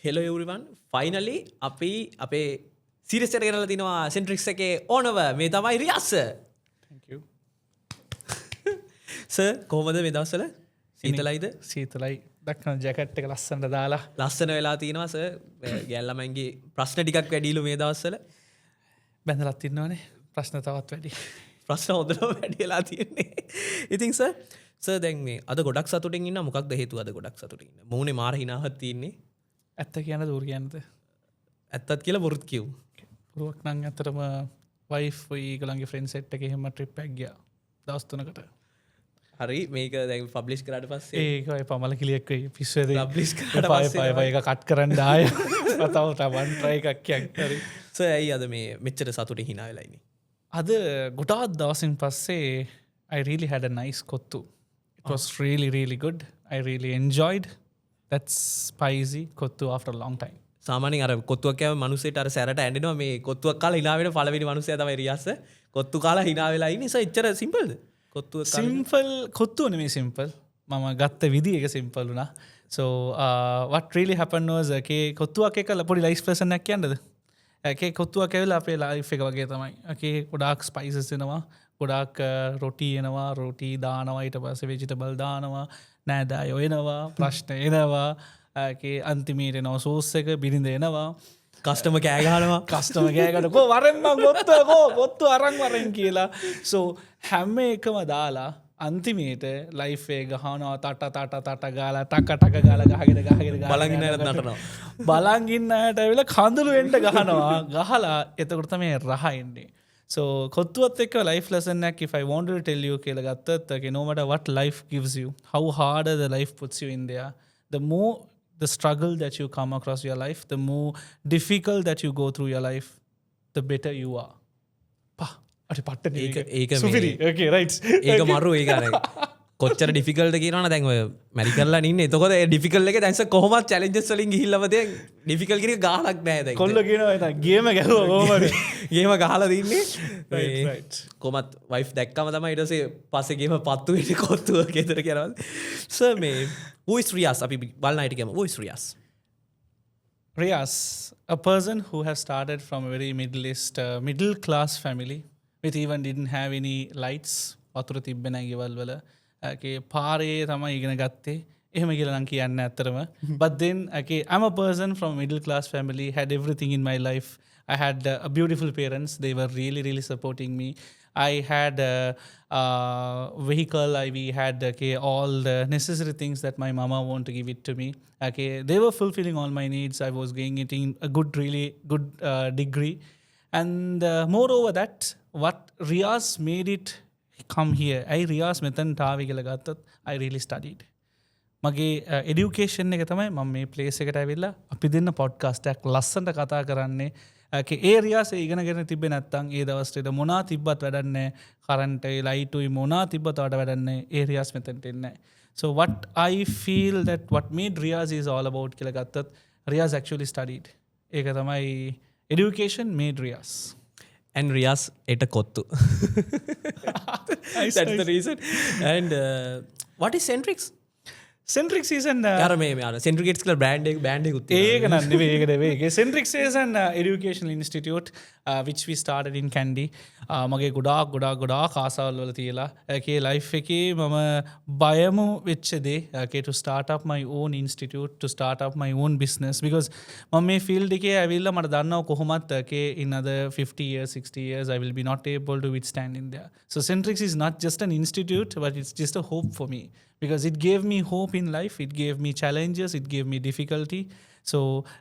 Hello everyone finally අපි අපේ series එකට ගෙනලා තිනවා සෙන්ට්‍රික්ස් එකේ ඕනව මේ තමයි රියාස් සර් කොහොමද මේ දවස්වල සීතලයි දක්න ජැකට් එක ලස්සනට දාලා ලස්සන වෙලා තියෙනවා සර් ගැල්ලමන්ගේ ප්‍රශ්න ටිකක් වැඩිලු මේ දවස්වල බැඳලත් ඉන්නවනේ ප්‍රශ්න තවත් වැඩි ප්‍රශ්න හොඳටම වැඩි වෙලා තියෙන්නේ ඉතින් සර් දැන් මේ අද ගොඩක් සතුටින් ඉන්න මොකක්ද හේතුව අද ගොඩක් සතුටින් ඉන්න මූණේ මාර හිනාවක් තියෙන්නේ ඇත්ත කියන දූර කියන්නද ඇත්තත් කියලා බොරුත් කිව් පුරුවක් නම් ඇත්තටම වයිෆ් ඒගොල්ලන්ගේ ෆ්‍රෙන්ඩ් සෙට් එකේ හැම ට්‍රිප් එකක් ගියා දවස් 3කට හරි මේක දැන් පබ්ලිෂ් කරාට පස්සේ ඒකයි පමල කිලියක් වෙයි පිස්සුවේදී පබ්ලිෂ් කරාට පස්සේ ඒක කට් කරන්න ආය තව වන් ට්‍රයි එකක් කියන්න හරි සර් ඇයි අද මේ මෙච්චර සතුටින් hina වෙලා ඉන්නේ අද ගොඩාක් දවසින් පස්සේ I really had a nice kottu. It was really good. I really enjoyed that spicy kottu after a long time. සාමාන්‍යයෙන් අර කොත්තුවක් කෑම මිනිස්සෙට අර සැරට ඇඬෙනවා මේ කොත්තුවක් කාලා hina වෙන පළවෙනි මිනිස්සයා තමයි රියාස් කොත්තු කාලා hina වෙලා ඉන්නේ සර් එච්චර සිම්පල්ද කොත්තුවක් කාලා සිම්පල් කොත්තුව නෙමෙයි සිම්පල් මම ගත්ත විදිහ එක සිම්පල් වුණා so what really happened was okay කොත්තුවක් එක පොඩි ලයිස් ලෙසන් එකක් කියන්නද ඒකේ කොත්තුවක් ඇවිල්ලා අපේ ලයිෆ් එක වගේ තමයි okay ගොඩාක් ස්පයිසස් එනවා ගොඩාක් රොටි එනවා රොටි දානවා ඊට පස්සේ වෙජිටබල් දානවා නෑදෑයෝ එනවා ප්‍රශ්න එනවා ඒකේ අන්තිමේට එනවා සෝස් එක බිරිඳ එනවා කස්ටමර් කෑ ගහනවා කෝ වරෙන් මං ගොත්තු අරන් වරෙන් කියලා so හැම එකම දාලා අන්තිමේට ලයිෆ් එක ගහනවා ටට ගාලා ටක ගාලා ගහගෙන බලන් ඉන්න අයට නටනවා බලන් ඉන්න අයට ඇවිල්ලා කඳුළු වෙන්න ගහනවා ගහලා එතකොට තමයි රහ එන්නේ so කොත්තුවත් එක්ක life lesson එකක් if I wanted to tell you කියලා ගත්තත් okay no matter what life gives you how harder the life puts you in there the more the struggle that you come across your life the more difficult that you go through your life the better you are pa අර පට්ටනේ ඒක සුපිරි okay right ඒක මරු ඒක අර කොච්චර difficult කියනවනේ දැන් ඔය මැරි කරලා ඉන්නේ එතකොට ඒ ඩිෆිකල්ට් එක දැන් කොහොමද චැලෙන්ජස් වලින් ගිහිල්ලාම දැන් ඩිෆිකල්ට් කියන එක ගානක් නැහැ දැන් කොල්ල කියනවා එතන ගේම ගැහුවා කොහොමද ගේම ගහලා දින්නේ right කොහමත් වයිෆ් දැක්කම තමයි ඊට පස්සේ පස්සේ ගේම පත්තු වෙන්නේ කොත්තුව ගෙදර කියනවා සර් මේ who is Riyas අපි බලන්නයිට කියමු who is Riyas Riyas a person who has started from a very middle class family which even didn't have any lights වතුර තිබ්බේ නැහැ ගෙවල් වල okay පාරේ තමයි ඉගෙන ගත්තේ එහෙම කියලා නම් කියන්න ඇත්තරම but then okay I'm a person from a middle class family had everything in my life I had beautiful parents they were really supporting me I had a vehicle we had okay all the necessary things that my mama want to give it to me okay they were fulfilling all my needs I was getting a really good degree and moreover that what Riyas made it come here I Riyas මෙතනට ආවේ කියලා ගත්තත් I really studied මගේ education එක තමයි මම මේ place එකට ඇවිල්ලා අපි දෙන්න podcast එකක් ලස්සනට කතා කරන්නේ ඒ Riyas ඉගෙනගෙන තිබ්බේ නැත්තම් ඒ දවස්වල මොනා තිබ්බත් වැඩක් නැහැ current light උයි මොනා තිබ්බත් වැඩක් නැහැ ඒ Riyas මෙතනට එන්නේ නැහැ so what I feel that what made Riyas is all about කියලා ගත්තත් Riyas actually studied ඒක තමයි education made Riyas and Riyas ate a kottu that's the reason and what is Centrix is an යාර මේ Centrigates කියලා brand එකකුත් ඒක නන් නෙවෙයි Centrix is an educational institute which we started in Kandy මගේ ගොඩාක් ආසාවල් වල තියලා ඒකේ life එකේ මම බයම වෙච්ච දේ okay to start up my own institute to start up my own business because මම මේ field එකේ ඇවිල්ලා මට දන්නව කොහොමත් okay in other 50 years 60 years I will be not able to withstand in there so Centrix is not just an institute but it's just a hope for me because it gave me hope in life it gave me challenges it gave me difficulty so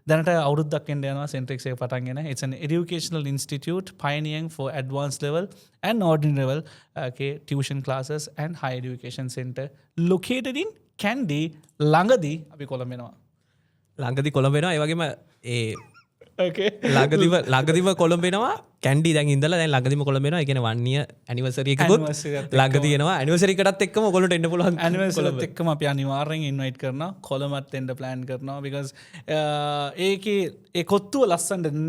දැනට අවුරුද්දක් වෙන්න යනවා Centrix එක පටන් ගෙන it's an educational institute pioneering for advanced level and ordinary level okay tuition classes and higher education center located in Kandy ළඟදී අපි කොළඹ වෙනවා ඒ වගේම ඒ okay ළඟදිව කොළඹ වෙනවා කැන්ඩි දැන් ඉඳලා දැන් ළඟදිම කොළඹ වෙනවා ඒ කියන්නේ 1 year anniversary එකකුත් ළඟදී එනවා anniversary එකටත් එක්කම ඔයගොල්ලන්ට එන්න පුළුවන් anniversary එකත් එක්කම අපි අනිවාර්යෙන් invite කරනවා කොළඹත් එන්න plan කරනවා because ඒකේ ඒ කොත්තුව ලස්සනට එන්න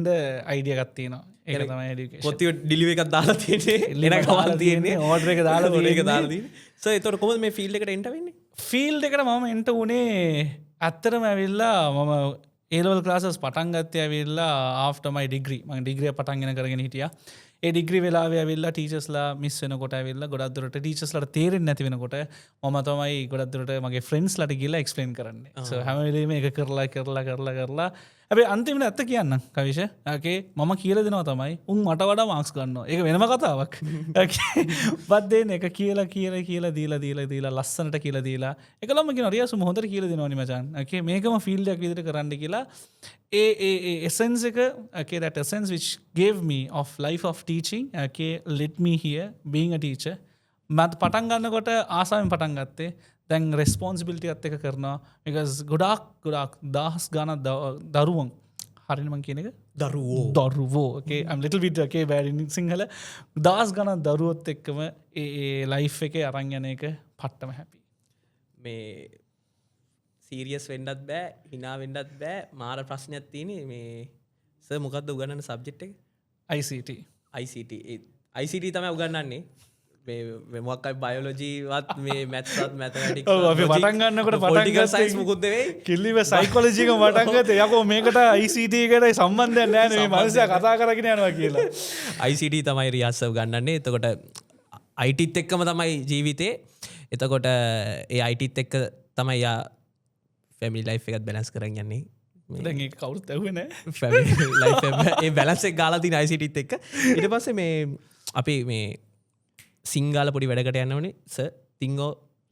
idea එකක් තියෙනවා ඒක තමයි education කොත්තුව delivery එකක් දාලා තියෙන්නේ එන කවල් තියෙන්නේ order එක දාලා තියෙන්නේ so ඒතකොට කොහොමද මේ field එකට එන්න වෙන්නේ field එකට මම එන්න උනේ ඇත්තටම ඇවිල්ලා මම A-level classes පටන් ගත්තේ ඇවිල්ලා after my degree. මම ඩිග්‍රිය පටන්ගෙන කරගෙන හිටියා. ඒ ඩිග්‍රී වෙලාවේ ඇවිල්ලා ටීචර්ස්ලා මිස් වෙනකොට ඇවිල්ලා ගොඩක් දුරට ටීචර්ස්ලාට තේරෙන්නේ නැති වෙනකොට මම තමයි ගොඩක් දුරට මගේ ෆ්‍රෙන්ඩ්ස්ලාට ගිහලා එක්ස්ප්ලেইন කරන්නේ. So හැම වෙලෙම ඒක කරලා හැබැයි අන්තිමට ඇත්ත කියන්න කවිෂ. okay මම කියලා දෙනවා තමයි උන් මට වඩා මාක්ස් ගන්නවා. ඒක වෙනම කතාවක්. okay but then එක කියලා දීලා ලස්සනට කියලා දීලා ඒකලම කියන රියාස් හොඳට කියලා දෙනවනි මචං. okay මේකම ෆීල්ඩ් එකක් විදිහට කරන්න කියලා ඒ essence එක okay that essence which gave me of life of teaching okay let me here being a teacher මම පටන් ගන්නකොට ආසාවෙන් පටන් ගත්තේ දැන් responsibility එකත් එක කරනවා because ගොඩාක් දහස් ගණන් දරුවන් හරිනේ මං කියන එක දරුවෝ okay I'm little bit okay bad in sinhala දහස් ගණන් දරුවොත් එක්කම ඒ life එකේ අරන් යන එක පට්ටම happy මේ සීරියස් වෙන්නත් බෑ හිනා වෙන්නත් බෑ මාර ප්‍රශ්නයක් තියෙන්නේ මේ සර් මොකද්ද උගන්වන සබ්ජෙක්ට් එක ICT තමයි උගන්වන්නේ මේ මොකක්ද බයෝලොජි වත් මේ මැත්ස් වත් මැතමැටික්ස් ඔව් අපි පටන් ගන්නකොට පොලිටිකල් සයන්ස් මුකුත් නෙවෙයි කිල්ලිව සයිකොලොජි එක පටන් ගත්තේ යකෝ මේකට ICT එකට සම්බන්ධයක් නැහැ නේ මේ මිනිස්සයා කතා කරගෙන යනවා කියලා ICT තමයි රියාස් සර් උගන්වන්නේ එතකොට ITත් එක්කම තමයි ජීවිතේ එතකොට ඒ ITත් එක්ක තමයි යා ෆැමිලි ලයිෆ් එකත් බැලන්ස් කරන් යන්නේ දැන් ඒක කවුරුත් ඇහුවේ නැහැ ෆැමිලි ලයිෆ් ඒ බැලන්ස් එක ගාලා තියෙන ICTත් එක්ක ඊට පස්සේ මේ අපි මේ සිංගාල පොඩි වැඩකට යන්න ඕනේ සර් තිංගෝ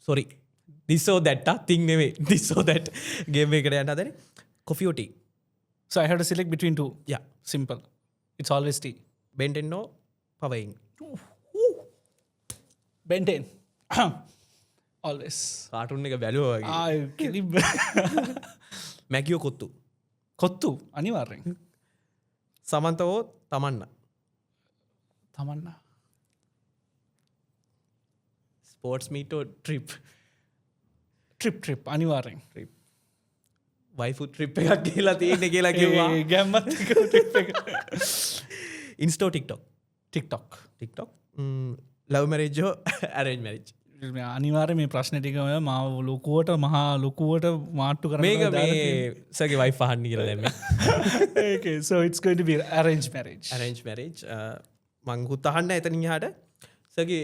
sorry this or that thing නෙවෙයි this or that ගේම් එකකට යන්න හදනේ coffee or tea so I have to select between two yeah simple it's always tea Ben 10 or Power Ink Ben 10 always cartoon එක බැලුවා වගේ මැකියෝ කොත්තු අනිවාර්යෙන් සමන්තවෝ තමන්න sports මීටෝ trip අනිවාර්යෙන් වයිෆු ට්‍රිප් එකක් කියලා තියෙන කියලා කිව්වා ගැම්මත් ට්‍රිප් එක ඉන්ස්ටෝ ටික්ටොක් ලව් මැරේජෝ ඇරේන්ජ් මැරේජ් අනිවාර්ය මේ ප්‍රශ්න ටිකම මාව ලොකුවට මාට්ටු කරන මේක මේ සගේ වයිෆ් අහන්න කියලා දැම්මේ okay so it's going to be arranged marriage මං හුත් අහන්න එතනින් එහාට සගේ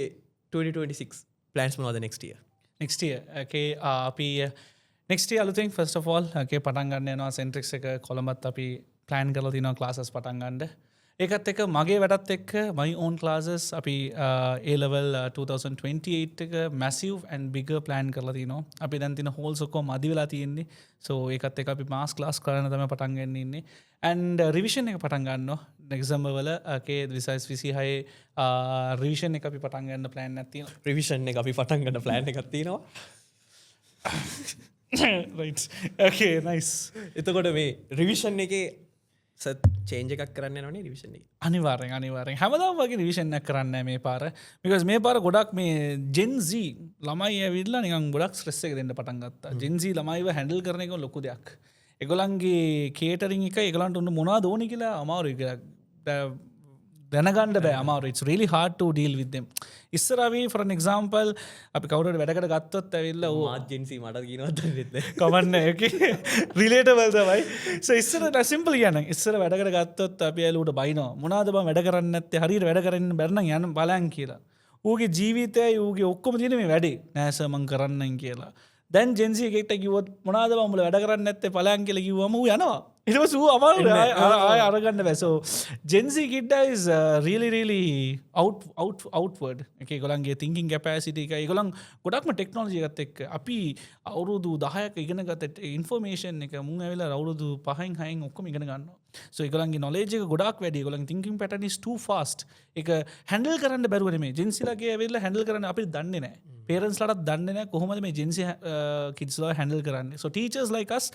2026 plans මොනවද next year okay අපි next year අලුතෙන් first of all okay පටන් ගන්න යනවා Centrix එක කොළඹත් අපි plan කරලා තිනවා classes පටන් ගන්න ඒකත් එක්ක මගේ වැඩත් එක්ක my own classes අපි A level 2028 එක massive and bigger plan කරලා තිනවා අපි දැන් තියෙන halls ඔක්කොම අදි වෙලා තියෙන්නේ so ඒකත් එක්ක අපි mass class කරන්න තමයි පටන් ගන්න ඉන්නේ and revision එක පටන් ගන්නවා December වල okay 2026 revision එක අපි පටන් ගන්න plan එකක් තියෙනවා revision එක අපි පටන් ගන්න plan එකක් තියෙනවා right okay nice එතකොට මේ revision එකේ චේන්ජ් එකක් කරන්න යනවනේ රිවිෂන් එක අනිවාර්යෙන් හැමදාම වගේ රිවිෂන් එකක් කරන්න මේ පාර because මේ පාර ගොඩක් මේ Gen Z ළමයි ඇවිල්ලා නිකන් ගොඩක් ස්ට්‍රෙස් එක දෙන්න පටන් ගත්තා Gen Z ළමයිව හැන්ඩල් කරන එක ලොකු දෙයක් ඒගොල්ලන්ගේ කේටරින් එක ඒගොල්ලන්ට උන්න මොනවද ඕනේ කියලා අමාරුයි දැනගන්න බෑ අමාරු it's really hard to deal with them ඉස්සර අපි for an example අපි කවුරුහරි වැඩකට ගත්තොත් ඇවිල්ලා මාත් Gen Z මට කියනවත් දන්නේ නැහැ කමන්නේ okay relatable තමයි so ඉස්සර simple කියන්නේ ඉස්සර වැඩකට ගත්තොත් අපි ඇලුවට බයිනවා මොනවාද බං වැඩ කරන්නේ නැත්තේ හරියට වැඩ කරන්න බැරි නම් යන්න බලන් කියලා ඌගේ ජීවිතයයි ඌගේ ඔක්කොම තියෙන මේ වැඩේ නෑ සර් මං කරන්නම් කියලා දැන් Gen Z එකට කිව්වොත් මොනවාද බං උඹලා වැඩ කරන්නේ නැත්තේ බලන් කියලා කිව්වම ඌ යනවා ඊට පස්සේ ඌ අමාරුයි ආය අරගන්න බෑ so Gen Z kid is really outward okay ඒගොල්ලන්ගේ thinking capacity එක ඒගොල්ලන් ගොඩක්ම ටෙක්නොලොජි එකත් එක්ක අපි අවුරුදු 10ක ඉගෙන ගත්ත ඉන්ෆර්මේෂන් එක මුන් ඇවිල්ලා අවුරුදු 5න් 6න් ඔක්කොම ඉගෙන ගන්නවා so ඒගොල්ලන්ගේ knowledge එක ගොඩක් වැඩි ඒගොල්ලන්ගේ thinking pattern is too fast ඒක handle කරන්න බැරුව නෙමෙයි Gen Z ලගේ ඇවිල්ලා handle කරන්න අපිට දන්නේ නැහැ parents ලටත් දන්නේ නැහැ කොහොමද මේ Gen Z kids ලා handle කරන්නේ so teachers like us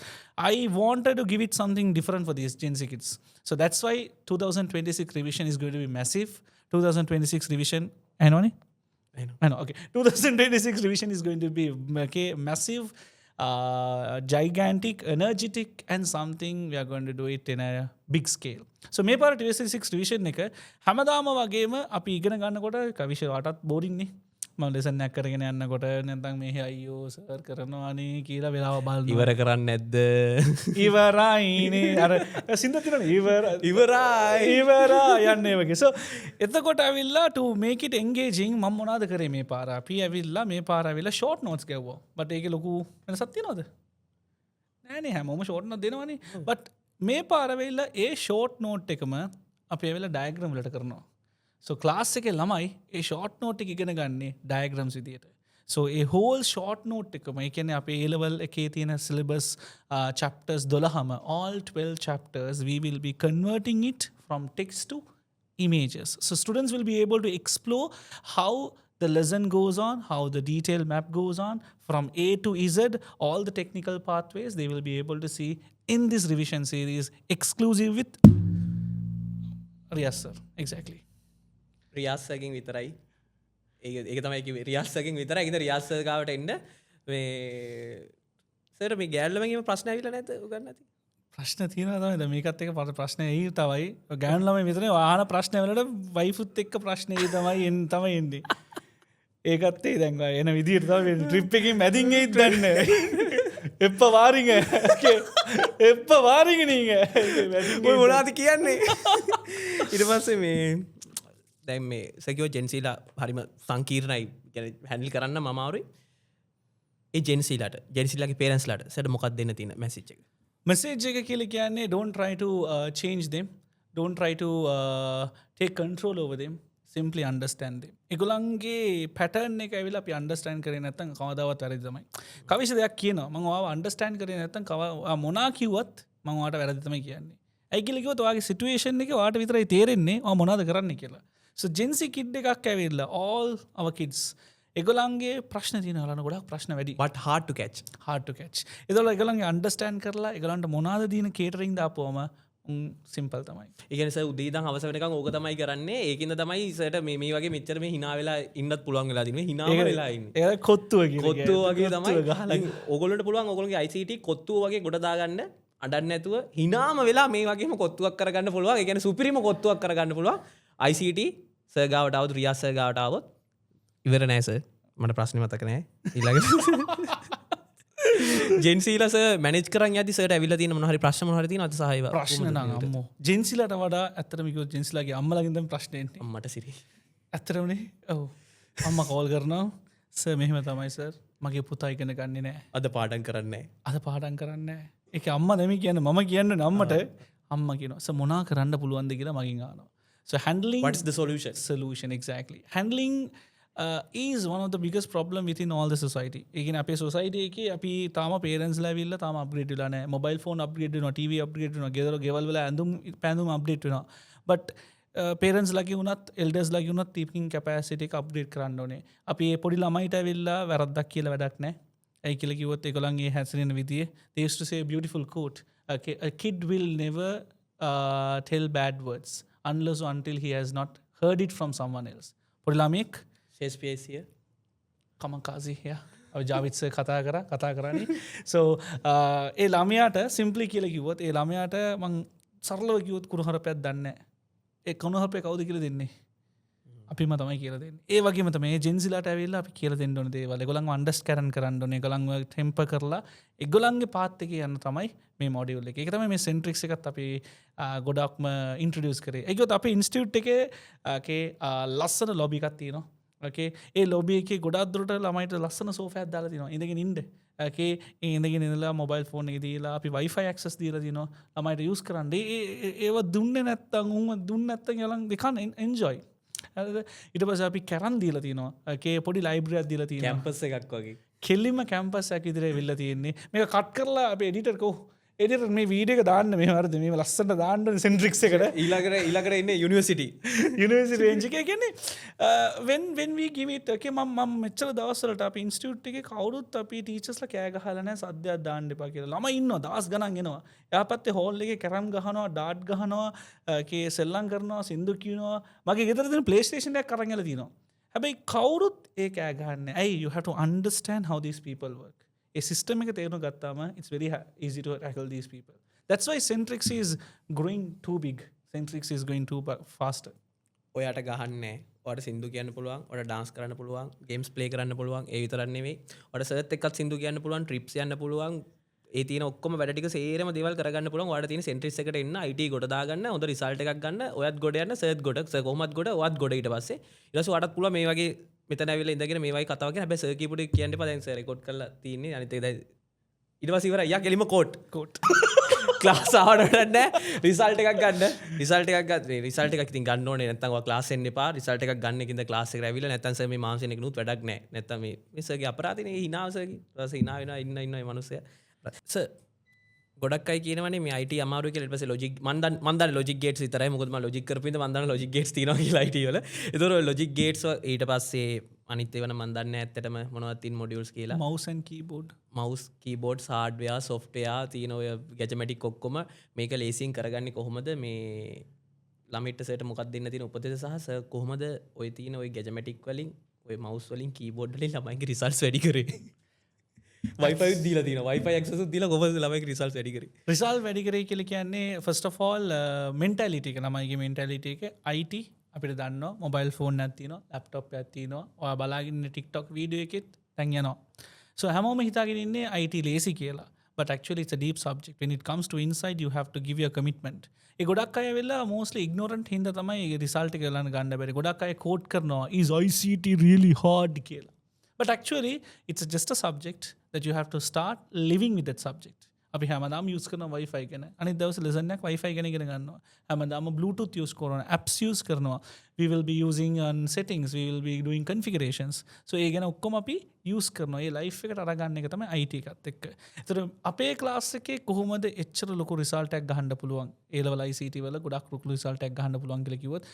I wanted to give it something different for these Gen Z kids so that's why 2026 revision is going to be massive 2026 revision I know okay 2026 revision is going to be okay massive gigantic energetic and something we are going to do it in a big scale so මේ පාර 2026 revision එක හැමදාම වගේම අපි ඉගෙන ගන්නකොට කවිෂ වාටත් boring නේ මම ලෙසන් නැක් කරගෙන යන්නකොට නැත්නම් මේ අයියෝ සර් කරනවානේ කියලා වෙලාව බලනවා. ඉවර කරන්න නැද්ද? ඉවරයිනේ අර සින්දු තියෙනවා ඉවරයි. ඉවරයි යන්නේ වගේ. so එතකොට ඇවිල්ලා to make it engaging මම මොනවද කරේ මේ පාර? අපි ඇවිල්ලා මේ පාර ඇවිල්ලා short notes ගැව්වා. but ඒකේ ලොකු වෙනසක් තියනවද? නෑනේ හැමෝම short note දෙනවනේ. but මේ පාර ඇවිල්ලා ඒ short note එකම අපි ඇවිල්ලා diagram වලට කරනවා. so class එකේ ළමයි ඒ short note එක ඉගෙන ගන්නේ diagrams විදියට. so ඒ whole short note එකම ඒ කියන්නේ අපේ A level එකේ තියෙන syllabus chapters 12ම all 12 chapters we will be converting it from text to images. So students will be able to explore how the lesson goes on, how the detail map goes on from A to Z, all the technical pathways they will be able to see in this revision series exclusive with Riyaz sir. Exactly. රියාස් සර්ගෙන් විතරයි. ඒක තමයි කිව්වේ. රියාස් සර්ගෙන් විතරයි. ඉතින් රියාස් sir ගාවට එන්න මේ sir මේ ගෑල්ලමගේම ප්‍රශ්න ඇවිල්ලා නැද්ද උගන්න නැති? ප්‍රශ්න තියෙනවා තමයි. දැන් මේකත් එක්ක ප්‍රශ්න එයි තමයි. ගෑනු ළමයි විතරනේ ආහන ප්‍රශ්න වලට වයිෆුත් එක්ක ප්‍රශ්න එයි තමයි එන්නේ. ඒකත් ඒ දැන් එන විදියට තමයි ට්‍රිප් එකකින් මැදින් එයිද දන්නේ. එප්ප වාරිங்க. එප්ප වාරිங்க நீங்க. ඔය මොනවද කියන්නේ? ඊට පස්සේ මේ දැන් මේ සකියෝ ජෙන්සීලා හරිම සංකීර්ණයි හැන්ඩල් කරන්න මමාවරුයි. ඒ ජෙන්සීලාගේ පේරන්ස්ලාට සට මොකක් දෙන්න තියෙන මැසිච් එක? message එක කියලා කියන්නේ don't try to change them, don't try to take control over them, simply understand them. ඒගොල්ලන්ගේ pattern එක ඇවිල්ලා අපි understand කරේ නැත්නම් කවදාවත් වැරදි තමයි. කවිෂ දෙයක් කියනවා මම ඔයාව understand කරේ නැත්නම් මොනා කිව්වත් මම ඔයාට වැරදි තමයි කියන්නේ. ඇයි කියලා කිව්වොත් ඔයාගේ situation එක ඔයාට විතරයි තේරෙන්නේ ඔයා මොනවද කරන්නේ කියලා. So Gen Z kid එකක් ඇවිල්ලා all our kids ඒගොල්ලන්ගේ ප්‍රශ්න තියෙනවා ලන ගොඩක් ප්‍රශ්න වැඩි. but hard to catch. ඒගොල්ලෝ ඒගොල්ලන්ගේ understand කරලා ඒගොල්ලන්ට මොනවද දින catering දාපුවම සිම්පල් තමයි. ඒ කියන්නේ සර් උදේ ඉඳන් හවස වෙනකන් ඕක තමයි කරන්නේ. ඒකින්ද තමයි සර්ට මේ වගේ මෙච්චර මේ hina වෙලා ඉන්නත් පුළුවන් වෙලා දිනේ. hinaම වෙලා ඉන්නේ. ඒක කොත්තුව කියලා. කොත්තුව වගේ තමයි. ඕගොල්ලන්ට පුළුවන් ඕගොල්ලන්ගේ ICT කොත්තුව වගේ ගොඩ දාගන්න අඩන්න නැතුව hinaම වෙලා මේ වගේම කොත්තුවක් කරගන්න පුළුවන්. ඒ කියන්නේ සුපිරිම කොත්තුවක් කරගන්න පුළුවන්. ICT සර් ගාවට આવුත් රියාස් සර් ගාවට આવුත් ඉවර නෑ සර්. මට ප්‍රශ්නේ මතක නෑ. ඊළඟට ජෙන්සීලා සර් මැනේජ් කරන් යද්දි සර්ට ඇවිල්ලා තියෙන මොන හරි ප්‍රශ්න මොන හරි තියෙනවද සහායව? ප්‍රශ්න නම් අම්මෝ. ජෙන්සීලාට වඩා ඇත්තටම කිව්වොත් ජෙන්සීලාගේ අම්මලාගෙන් තමයි ප්‍රශ්නේ එන්නේ. අම්මට සිරි. ඇත්තටමනේ. ඔව්. අම්මා කෝල් කරනවා. සර් මෙහෙම තමයි සර්. මගේ පුතා ඉගෙන ගන්නේ නෑ. අද පාඩම් කරන්නේ නෑ. අද පාඩම් කරන්නේ නෑ. ඒක අම්මා නෙමෙයි කියන්නේ මම කියන්නේ අම්මට. අම්මා කියනවා සර් මොනා කරන්න පුළුවන්ද කියලා මගෙන් අහනවා. So handling what's the solution exactly. Handling is one of the biggest problem within all the society. ඒකනේ අපේ society එකේ අපි තාම parents ලා ඇවිල්ලා තාම upgrade වෙලා නැහැ. mobile phone upgrade වෙනවා, TV upgrade වෙනවා, ගෙවල් වල ඇඳුම් පැඳුම් update වෙනවා. but parents ලගේ වුණත් elders ලගේ වුණත් thinking capacity එක upgrade කරන්න ඕනේ. අපි මේ පොඩි ළමයිට ඇවිල්ලා වැරද්දක් කියලා වැඩක් නැහැ. ඇයි කියලා කිව්වොත් ඒගොල්ලන්ගේ හැසිරෙන විදිය they used to say a beautiful quote. A kid will never tell bad words unless or until he has not heard it from someone else. පොඩි ළමෙක් ශේෂ්පියසිය කමකාසි ජාවිත් සර් කතා කරන්නේ. so ඒ ළමයාට සිම්පලි කියලා කිව්වොත් ඒ ළමයාට මං සරලව කිව්වොත් කුණුහරුපයක් දන්නේ නැහැ. ඒ කුණුහරුපේ කවුද කියලා දෙන්නේ? අපිම තමයි කියලා දෙන්නේ. ඒ වගේම තමයි ජෙන්සිලාට ඇවිල්ලා අපි කියලා දෙන්න ඕනේ දේවල්. ඒගොල්ලන්ව අන්ඩර්ස්ටෑන්ඩ් කරන්න ඕනේ. ඒගොල්ලන්ව ටෙම්පර් කරලා ඒගොල්ලන්ගේ පාත් එකේ යන්න තමයි මේ මොඩියුල් එක. ඒක තමයි මේ සෙන්ට්‍රික්ස් එකත් අපි ගොඩක්ම ඉන්ට්‍රොඩියුස් කරේ. ඒකත් අපේ ඉන්ස්ටිටියුට් එකේ ලස්සන ලොබි එකක් තියෙනවා. ඕකේ ඒ ලොබි එකේ ගොඩක් දුරට ළමයිට ලස්සන සෝෆාවක් දාලා තියෙනවා. ඉඳගෙන ඉන්න. ඕකේ ඒ ඉඳගෙන ඉඳලා මොබයිල් ෆෝන් එක දීලා අපි Wi-Fi access දීලා තියෙනවා. ළමයිට යූස් කරන්න. ඒව දුන්නේ නැත්තම් දුන්නේ නැත්තම් යාළුවන් they can't enjoy. ඊට පස්සේ අපි කරන් දීලා තියෙනවා. ඒකේ පොඩි ලයිබ්‍රරියක් දීලා තියෙනවා. කැම්පස් එකක් වගේ. කෙලින්ම කැම්පස් එකක් විදිහට වෙලා තියෙන්නේ. මේක කට් කරලා අපේ එඩිටර් කෝ එඩිටර් මේ වීඩියෝ එක දාන්න මේ වරද මේ ලස්සනට දාන්න සෙන්ට්‍රික්ස් එකට ඊළඟට ඉන්නේ යුනිවර්සිටි රේන්ජ් එකේ කියන්නේ when we give it okay මම මෙච්චර දවස්වලට අපි ඉන්ස්ටිටියුට් එකේ කවුරුත් අපි ටීචර්ස්ලා කෑ ගහලා නැහැ සද්දයක් දාන්න එපා කියලා. ළමයි ඉන්නවා දවස් ගණන් එනවා. එයා පැත්තේ හෝල් එකේ කැරම් ගහනවා, ඩාට් ගහනවා, කේ සෙල්ලම් කරනවා, සින්දු කියනවා. මගේ ගෙදර තියෙන PlayStation එකක් අරන් ගිහලා තියෙනවා. හැබැයි කවුරුත් ඒ කෑ ගහන්නේ. ඇයි you have to understand how these people work. A system එක තේරුම් ගත්තාම it's very easy to tackle these people. That's why Centrix is growing too big. Centrix is going too faster. ඔයාට ගහන්නේ ඔයාට සින්දු කියන්න පුළුවන්, ඔයාට ඩාන්ස් කරන්න පුළුවන්, ගේම්ස් ප්ලේ කරන්න පුළුවන්. ඒ විතරක් නෙවෙයි. ඔයාට සර්ත් එක්කත් සින්දු කියන්න පුළුවන්, ට්‍රිප්ස් යන්න පුළුවන්. ඒ තියෙන ඔක්කොම වැඩ ටික සේරම දේවල් කරගන්න පුළුවන්. ඔයාට තියෙන සෙන්ට්‍රිස් එකට එන්න, IT ගොඩ දාගන්න, හොඳ රිසල්ට් එකක් ගන්න, ඔයත් ගොඩ යන්න, සර්ත් ගොඩ, සර් කොහොමත් ගොඩ, ඔයත් ගොඩ ඊට පස්සේ. ඊට පස්සේ ඔයාටත් පුළුවන් මේ වගේ මෙතන ඇවිල්ලා ඉඳගෙන මේ වගේ කතාවක් කියන. හැබැයි සර් කියපු ටික කියන්න එපා. දැන් සර් රෙකෝඩ් කරලා තියෙන්නේ. අනිත් එක දැන් ඊට පස්සේ ඉවරයි. යා කෙලිම කෝට් ක්ලාස් ආවට නෑ රිසල්ට් එකක් ගන්න. රිසල්ට් එකක් ගන්න. රිසල්ට් එකක් ඉතින් ගන්න ඕනේ. නැත්නම් ඔයා ක්ලාස් එන්න එපා. රිසල්ට් එකක් ගන්න එකින්ද ක්ලාස් එකට ඇවිල්ලා නැත්නම් සර් මේ මාංශෙන් එකනුත් වැඩක් නෑ. නැත්නම් මේ සර්ගේ අපරාධනේ හිනාව සර්ගේ. ඊට පස්සේ හිනා වෙනවා ඉන්න මේ මිනිස්සයා. සර් ගොඩක් අය කියනවනේ මේ IT අමාරුයි කියලා. ඊට පස්සේ ලොජික් මන් දන්නේ ලොජික් ගේට්ස් විතරයි. මොකද මම ලොජික් කරපින්ද මන් දන්නේ ලොජික් ගේට්ස් තියෙනවා කියලා IT වල. ඒතකොට ලොජික් ගේට්ස් ඊට පස්සේ අනිත් ඒවා නම් මන් දන්නේ ඇත්තටම මොනවද තියෙන මොඩියුල්ස් කියලා. mouse and keyboard mouse keyboards hardware software තියෙන ඔය ගැජමැටික් ඔක්කොම මේක ලේසියෙන් කරගන්නේ කොහොමද මේ ළමිට සර්ට මොකක්ද දෙන්න තියෙන උපදෙස් සහ සර් කොහොමද ඔය තියෙන ඔය ගැජමැටික් වලින් ඔය මවුස් වලින් කීබෝඩ් වලින් ළමයිගේ රිසල්ට්ස් වැඩි කරේ Wi-Fi දීලා තියෙනවා Wi-Fi access උත් දීලා කොහොමද ළමයිගේ රිසල්ට්ස් වැඩි කරේ රිසල්ට් වැඩි කරේ කියලා කියන්නේ first of all mentality එක ළමයිගේ mentality එක IT අපිට දන්නවා මොබයිල් ෆෝන් එකක් තියෙනවා ලැප්ටොප් එකක් තියෙනවා ඔයා බලාගෙන ඉන්න TikTok වීඩියෝ එකෙත් දැන් යනවා so හැමෝම හිතාගෙන ඉන්නේ IT lazy කියලා but actually it's a deep subject when it comes to inside you have to give your commitment ඒ ගොඩක් අය වෙලා mostly ignorant හින්දා තමයි ඒ result එක ගන්න බැරි ගොඩක් අය quote කරනවා is ICT really hard කියලා but actually it's just a subject that you have to start living with that subject අපි හැමදාම use කරන Wi-Fi ගැන අනිත් දවසේ lesson එකක් Wi-Fi ගැන ඉගෙන ගන්නවා හැමදාම Bluetooth use කරනවා apps use කරනවා we will be using on settings we will be doing configurations so ඒ ගැන ඔක්කොම අපි use කරනවා ඒ life එකට අරගන්න එක තමයි IT එකත් එක්ක. ඒතර අපේ class එකේ කොහොමද එච්චර ලොකු result එකක් ගන්න පුළුවන් A level ICT වල ගොඩක් ලොකු result එකක් ගන්න පුළුවන් කියලා කිව්වොත්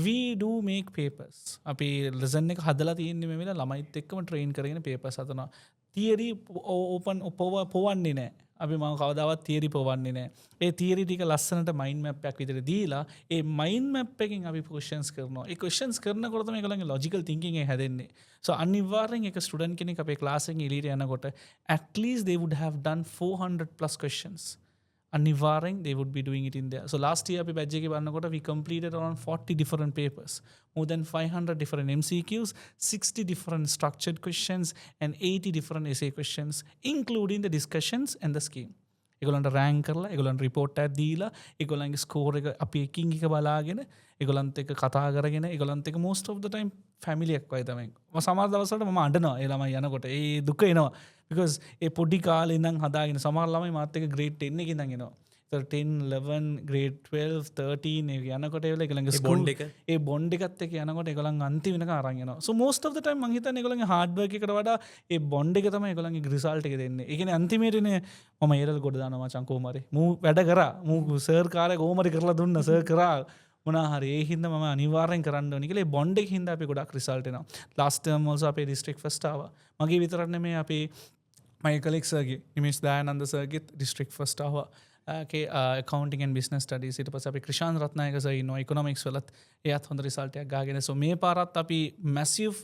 we do make papers අපි lesson එක හදලා තියෙන්නේ මේ වෙලාව ළමයිත් එක්කම train කරගෙන papers හදනවා theory open පොවන්නේ නැහැ අපි මම කවදාවත් තියරි පොවන්නේ නැහැ. ඒ තියරි ටික ලස්සනට මයින්ඩ් මැප් එකක් විතර දීලා ඒ මයින්ඩ් මැප් එකෙන් අපි ක්වෙස්චන්ස් කරනවා. ඒ ක්වෙස්චන්ස් කරනකොට තමයි ඒගොල්ලන්ගේ ලොජිකල් තින්කින් එක හැදෙන්නේ. So අනිවාර්යෙන් එක ස්ටුඩන්ට් කෙනෙක් අපේ ක්ලාස් එකෙන් එළියට යනකොට at least they would have done 400 plus questions. අනිවාර්යෙන් they would be doing it in there. So last year අපි badge එකේ බලනකොට we completed around 40 different papers. More than 500 different MCQs, 60 different structured questions and 80 different essay questions including the discussions and the scheme. ඒගොල්ලන්ට rank කරලා ඒගොල්ලන්ට report එකක් දීලා ඒගොල්ලන්ගේ score එක අපි එකින් එක බලාගෙන ඒගොල්ලන්ත් එක්ක කතා කරගෙන ඒගොල්ලන්ත් එක්ක most of the time family එකක් වගේ තමයි. සමහර දවස්වලට මම අඬනවා ඒ ළමයි යනකොට. ඒ දුක එනවා. because ඒ පොඩි කාලේ ඉඳන් හදාගෙන සමහර ළමයි මාත් එක්ක grade 10 එකේ ඉඳන් එනවා. 10 11 grade 12 13 ඒ යනකොට ඒවල ඒගොල්ලන්ගේ ස්කූල් ඒ බොන්ඩ් එකත් එක්ක යනකොට ඒගොල්ලන් අන්තිම වෙනකන් අරන් යනවා. so most of the time මං හිතන්නේ ඒගොල්ලන්ගේ hard work එකට වඩා ඒ බොන්ඩ් එක තමයි ඒගොල්ලන්ගේ result එක දෙන්නේ. ඒ කියන්නේ අන්තිමේටනේ මම ඒරල් ගොඩ දානවා මචං කොහොම හරි. මූ වැඩ කරා. මූ සර් කාලේ කොහොම හරි කරලා දුන්නා. සර් කරා. මොනා හරි ඒ හින්දා මම අනිවාර්යෙන් කරන්න ඕනේ කියලා ඒ බොන්ඩ් එක හින්දා අපි ගොඩක් result එනවා. last term also අපේ district first ආවා. මගේ විතරක් නෙමෙයි අපේ my colleague සර්ගේ Nimesh Dayananda සර්ගේ district first ආවා. accounting and business studies ඊට පස්සේ අපි ක්‍රිෂාන් රත්නායක සර් ඉන්නවා economics වලත් එයාත් හොඳ result එකක් ගාගෙන so මේ පාරත් අපි massive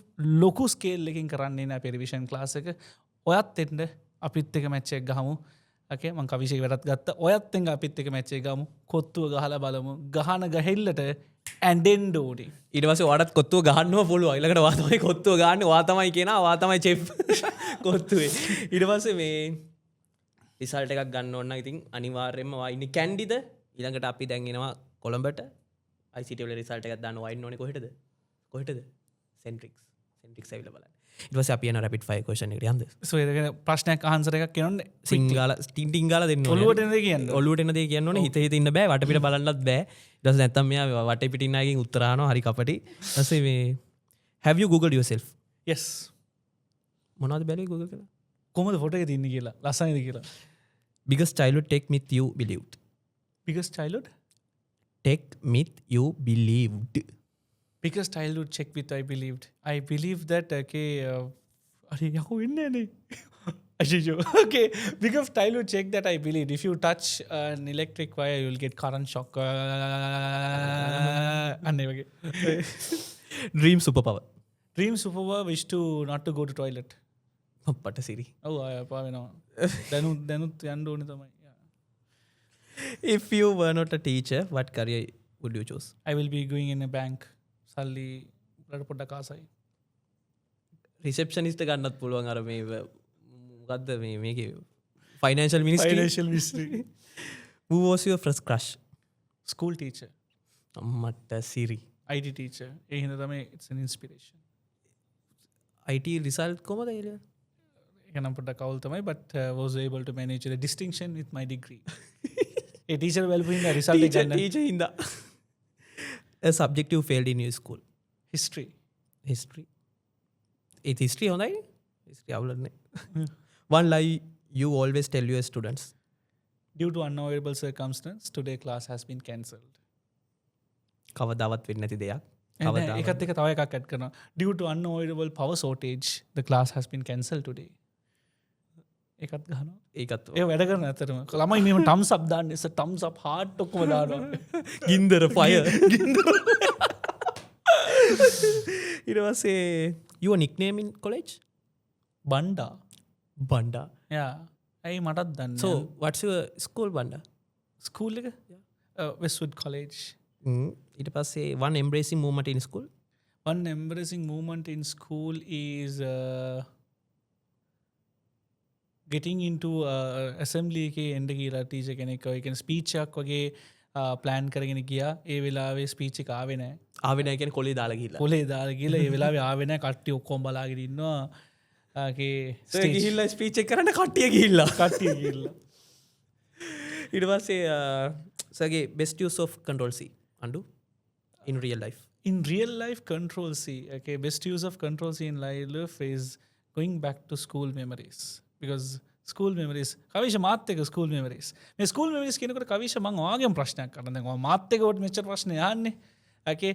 ලොකු scale එකකින් කරන්නේ නැහැ අපේ revision class එක ඔයත් එන්න අපිත් එක match එක ගහමු okay මම කවිෂේ වැඩත් ගත්තා ඔයත් එන්න අපිත් එක match එක ගමු කොත්තුව ගහලා බලමු ගහන ගහෙල්ලට ඇඬෙන්න ඕනේ ඊට පස්සේ ඔයාටත් කොත්තුව ගහන්නම පුළුවන් ඊළඟට ඔයා තමයි කොත්තුව ගහන්නේ ඔයා තමයි කියනවා ඔයා තමයි chef කොත්තුවේ ඊට පස්සේ මේ රිසල්ට් එකක් ගන්න ඕන නම් ඉතින් අනිවාර්යයෙන්ම ඔයා ඉන්නේ කැන්ඩිද ඊළඟට අපි දැන් එනවා කොළඹට ICT වල රිසල්ට් එකක් දාන්න ඔයා ඉන්න ඕනේ කොහෙටද සෙන්ට්‍රික්ස් ඇවිල්ලා බලන්න ඊට පස්සේ අපි යන රැපිඩ් ෆයර් ක්වෙස්චන් එකට යන්න so ඒක ප්‍රශ්නයක් ආන්සර් එකක් කියනොත් සිංගාල ටින් ගාලා දෙන්න ඕනේ ඔළුවට එන දේ කියන්න ඔළුවට එන දේ කියන්න ඕනේ හිත ඉන්න බෑ වටපිට බලන්නත් බෑ ඊට පස්සේ නැත්තම් මෙයා වටේ පිටින් ආගෙන් උත්තර අහනවා හරි කපටි ඊට පස්සේ මේ have you googled yourself yes මොනවද බැලුවේ Google කරලා කොහමද ෆොටෝ එක තියන්නේ කියලා ලස්සනයිද කියලා biggest childhood tech myth you believed biggest childhood tech myth you believed biggest childhood check with I believed that okay अरे याको इन्ने नहीं अच्छा okay biggest childhood check that I believed if you touch an electric wire you will get current shock अन्ने वगे dream superpower wish to not to go to toilet පට සිරි ඔව් ආය පාවෙනවා දැනුත් යන්න ඕනේ තමයි if you were not a teacher what career would you choose I will be going in a bank සල්ලි වලට පොඩ්ඩක් ආසයි. රිසෙප්ෂනිස්ට ගන්නත් පුළුවන් අර මේ ගත්ද මේක financial ministry Financial mystery. වෝසිය ෆ්‍රස් crash School teacher, අම්මට සිරි IT teacher. ඒ හින්දා තමයි it's an inspiration. අයිට රිසල්් කොමද එල ඒක නම් පොඩ්ඩක් කවුල් තමයි but was able to manage the distinction with my degree. A teacher welfare හින්දා result එක ගන්න. ටීච හිද සබ්ෙක්ටව ෆෙල්ඩ නිය ස්කූල් history. හිස්ට්‍රී ඒ හිස්ට්‍රී හොඳයි හිස්ට්‍රී අවුලන්නේ වන් ලයි you always tell your students Due to unavoidable circumstance, today class has been cancelled. කවදාවත් වෙන්න නැති දෙයක් ඒකත් එක තව එකක් ඇඩ් කරනවා. Due to unavoidable power shortage, the class has been cancelled today. ඒකත් ගහනවා. ඒකත් ඒ වැඩ කරන අතරම ළමයි මෙහෙම thumbs up දාන්නේ. thumbs up heart ඔක්කොම දානවා. ගින්දර ෆය ඉරවසේ you a nickname in college Banda. Banda යා. ඇයි මටත් දන්න. so what's your school Banda school එක Westwood College. ඊට පස්සේ one embracing movement in school One embarrassing moment in school is getting into assembly එකේ එන්න කියලා ටීචර් කෙනෙක් ඔය කියන්නේ ස්පීච් එකක් වගේ ප්ලෑන් කරගෙන ගියා. ඒ වෙලාවේ ස්පීච් එක ආවේ නැහැ. ආවේ නැහැ කියන්නේ කොලේ දාලා ගිහලා කොලේ දාලා ගිහලා ඒ වෙලාවේ ආවේ නැහැ. කට්ටිය ඔක්කොම බලාගෙන ඉන්නවා. ගිහිල්ලා ස්පීච් එක කරන්න කට්ටිය ගිහිල්ලා කට්ටිය ගිහිල්ලා. ඊට පස්සේ සගේ best use of control C andu in real life In real life, control C. Okay, best use of control C in life is going back to school memories. Because school memories, කවිෂ මාත් එක්ක school memories. මේ school memories කියනකොට කවිෂ මම ඔයාගෙන් ප්‍රශ්නයක් කරන්න. දැන් ඔයා මාත් එක්ක කොට මෙච්චර ප්‍රශ්න යන්නේ. Okay,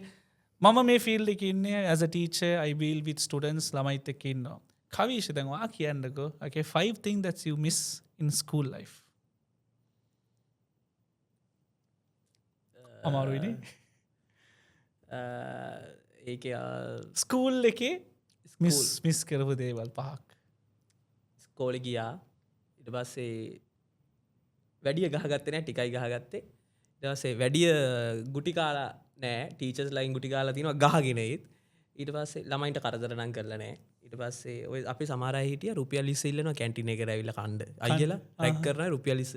මම මේ field එකේ ඉන්නේ as a teacher, I deal with students ළමයිත් එක්ක ඉන්නවා. කවිෂ දැන් ඔයා කියන්නකෝ. Okay, 5 things that you miss in school life. අමාරුයිනේ. ඒක ස්කූල් එකේ මිස් කරපු දේවල් 5ක්. ස්කෝලේ ගියා ඊට පස්සේ වැඩිය ගහගත්තේ නැහැ ටිකයි ගහගත්තේ ඊට පස්සේ වැඩිය ගුටි කාලා නැහැ ටීචර්ස් ලයින් ගුටි කාලා තිනවා ගහගෙන ඊට පස්සේ ළමයින්ට කරදර නම් කරලා නැහැ ඊට පස්සේ ඔය අපි සමහර අය හිටියා රුපියල් 20 ඉල්ලනවා කැන්ටින් එකට ඇවිල්ලා කන්න අයියලා රැක් කරනවා රුපියල් 20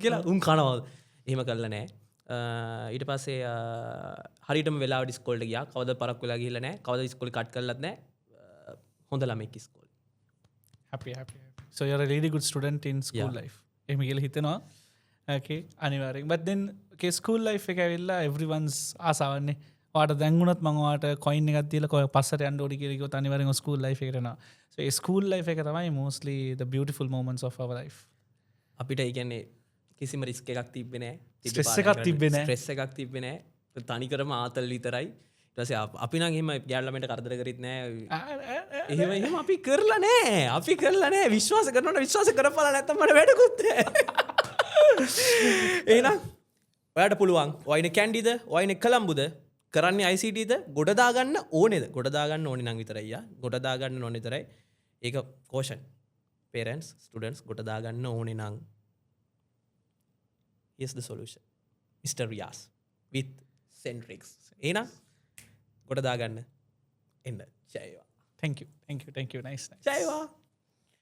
කියලා උන් කනවා එහෙම කළා නැහැ ඊට පස්සේ හරියටම වෙලාවට ඉස්කෝලේට ගියා කවද පරක් වෙලා ගිහිල්ලා නැහැ කවද ඉස්කෝලේ කට් කරලත් නැහැ හොඳ ළමෙක් ඉස්කෝලේ happy so you're a really good student in school Yeah. life එහෙම කියලා හිතනවා okay අනිවාර්යෙන් but then okay school life එක ඇවිල්ලා everyone's ආසාවන්නේ ඔයාට දැන් වුණත් මම ඔයාට coin එකක් දීලා කොයි පස්සට යන්න ඕනි කියලා කිව්වොත් අනිවාර්යෙන් school life එකට යනවා so ඒ school life එක තමයි mostly the beautiful moments of our life අපිට ඒ කියන්නේ කිසිම රිස්ක් එකක් තිබ්බේ නැහැ Stress එකක් තිබ්බේ නැහැ. ස්ට්‍රෙස් එකක් තිබ්බේ නැහැ තනිකරම ආතල් විතරයි ඊට පස්සේ අපි නම් එහෙම ගෑනු ළමයින්ට කරදර කරෙත් නැහැ එහෙම අපි කරලා නැහැ විශ්වාස කරනවට විශ්වාස කරපලා නැත්තම් මට වැඩකුත් නැහැ එහෙනම් ඔයාලට පුළුවන් ඔයනේ කැන්ඩිද ඔයනේ කලම්බුද කරන්නේ ICTද ගොඩ දාගන්න ඕනේද ගොඩ දාගන්න ඕනේ නම් විතරයි ගොඩ දාගන්න ඕනේ විතරයි ඒක කෝෂන් parents students ගොඩ දාගන්න ඕනේ නම් here's the solution Mr. Riaz with Centrix එහෙනම් ගොඩ දාගන්න එන්න ජයවා thank you nice ජයවා